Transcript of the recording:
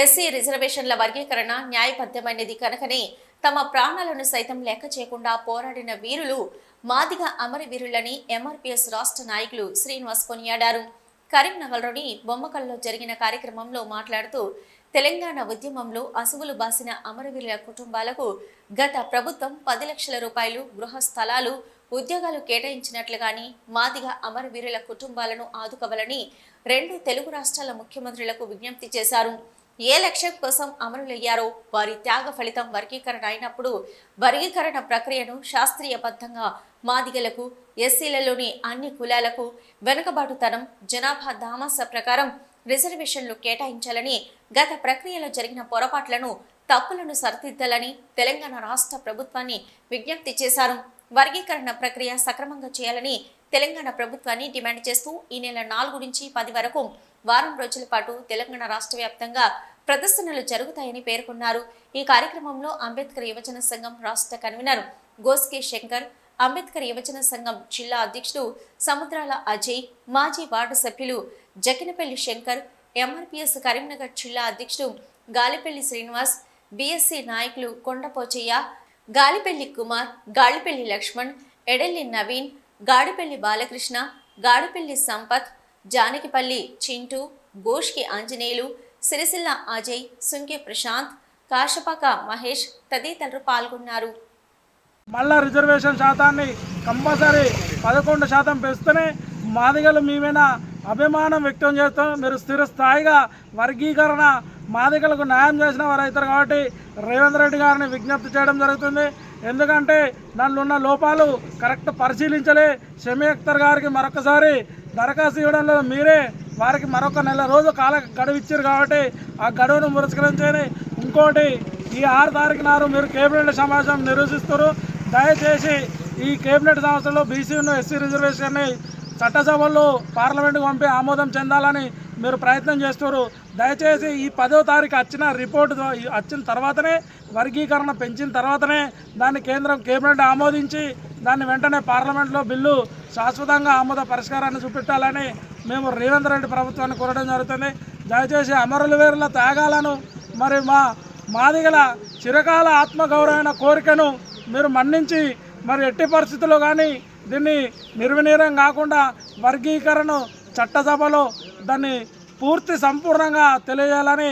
SC రిజర్వేషన్ల వర్గీకరణ న్యాయబద్ధమైనది కనుకనే తమ ప్రాణాలను సైతం లెక్క చేయకుండా పోరాడిన వీరులు మాదిగ అమరవీరులని ఎంఆర్పీఎస్ రాష్ట్ర నాయకులు శ్రీనివాస్ కొనియాడారు. కరీంనగర్లోని బొమ్మకల్లో జరిగిన కార్యక్రమంలో మాట్లాడుతూ తెలంగాణ ఉద్యమంలో అసువులు బాసిన అమరవీరుల కుటుంబాలకు గత ప్రభుత్వం 10 లక్షల రూపాయలు గృహ స్థలాలు ఉద్యోగాలు కేటాయించినట్లుగాని మాదిగ అమరవీరుల కుటుంబాలను ఆదుకోవాలని 2 తెలుగు రాష్ట్రాల ముఖ్యమంత్రులకు విజ్ఞప్తి చేశారు. ఏ లక్ష్యం కోసం అమరులయ్యారో వారి త్యాగ ఫలితం వర్గీకరణ అయినప్పుడు వర్గీకరణ ప్రక్రియను శాస్త్రీయబద్ధంగా మాదిగలకు, ఎస్సీలలోని అన్ని కులాలకు వెనుకబాటుతనం జనాభా దామాస ప్రకారం రిజర్వేషన్లు కేటాయించాలని, గత ప్రక్రియలో జరిగిన పొరపాట్లను తప్పులను సరిదిద్దాలని తెలంగాణ రాష్ట్ర ప్రభుత్వాన్ని విజ్ఞప్తి చేశారు. వర్గీకరణ ప్రక్రియ సక్రమంగా చేయాలని తెలంగాణ ప్రభుత్వాన్ని డిమాండ్ చేస్తూ ఈ నెల 4 నుంచి 10 వరకు వారం రోజుల పాటు తెలంగాణ రాష్ట్ర వ్యాప్తంగా ప్రదర్శనలు జరుగుతాయని పేర్కొన్నారు. ఈ కార్యక్రమంలో అంబేద్కర్ యువజన సంఘం రాష్ట్ర కన్వీనర్ గోస్కే శంకర్, అంబేద్కర్ యువజన సంఘం జిల్లా అధ్యక్షుడు సముద్రాల అజయ్, మాజీ వార్డు సభ్యులు జకినపల్లి శంకర్, ఎంఆర్పీఎస్ కరీంనగర్ జిల్లా అధ్యక్షుడు గాలిపల్లి శ్రీనివాస్, బీఎస్సీ నాయకులు కొండపోచయ్య, గాలిపల్లి కుమార్, గాలిపల్లి లక్ష్మణ్, ఎడెల్లి నవీన్, గాడిపల్లి బాలకృష్ణ, గాడిపల్లి సంపత్, జానకిపల్లి చింటూ, గోష్కి ఆంజనేయులు, సిరిసిల్ల అజయ్, సుంకే ప్రశాంత్, కాశపాక మహేష్ తదితరులు పాల్గొన్నారు. మళ్ళా రిజర్వేషన్ శాతాన్ని కంపల్సరీ 11% పెంచుతూనే మాదిగలు మేమైనా అభిమానం వ్యక్తం చేస్తాం. మీరు స్థిరస్థాయిగా వర్గీకరణ మాదిగలకు న్యాయం చేసిన వారు అవుతారు కాబట్టి రేవంత్ రెడ్డి గారిని విజ్ఞప్తి చేయడం జరుగుతుంది. ఎందుకంటే దానిలో ఉన్న లోపాలు కరెక్ట్ పరిశీలించలే. షమీ అఖ్తర్ గారికి మరొకసారి దరఖాస్తు ఇవ్వడంలో మీరే వారికి మరొక నెల రోజు కాల గడువు ఇచ్చారు కాబట్టి ఆ గడువును పురస్కరించని. ఇంకోటి ఈ 6 తారీఖు నాడు మీరు కేబినెట్ సమావేశం నిర్వహిస్తారు. దయచేసి ఈ కేబినెట్ సమావేశంలో బీసీను ఎస్సీ రిజర్వేషన్ని చట్టసభల్లో పార్లమెంటుకు పంపి ఆమోదం చెందాలని మీరు ప్రయత్నం చేస్తారు. దయచేసి ఈ 10వ తారీఖు వచ్చిన రిపోర్టు వచ్చిన తర్వాతనే వర్గీకరణ పెంచిన తర్వాతనే దాన్ని కేంద్రం కేబినెట్ ఆమోదించి దాన్ని వెంటనే పార్లమెంట్లో బిల్లు శాశ్వతంగా ఆమోద పరిష్కారాన్ని చూపెట్టాలని మేము రేవంత్ రెడ్డి ప్రభుత్వాన్ని కోరడం జరుగుతుంది. దయచేసి అమరుల వీరుల త్యాగాలను మరి మాదిగల చిరకాల ఆత్మగౌరవమైన కోరికను మీరు మన్నించి మరి ఎట్టి పరిస్థితుల్లో కానీ దీన్ని నిర్వినీరం కాకుండా వర్గీకరణ చట్టసభలో దాన్ని పూర్తి సంపూర్ణంగా తెలియజేయాలని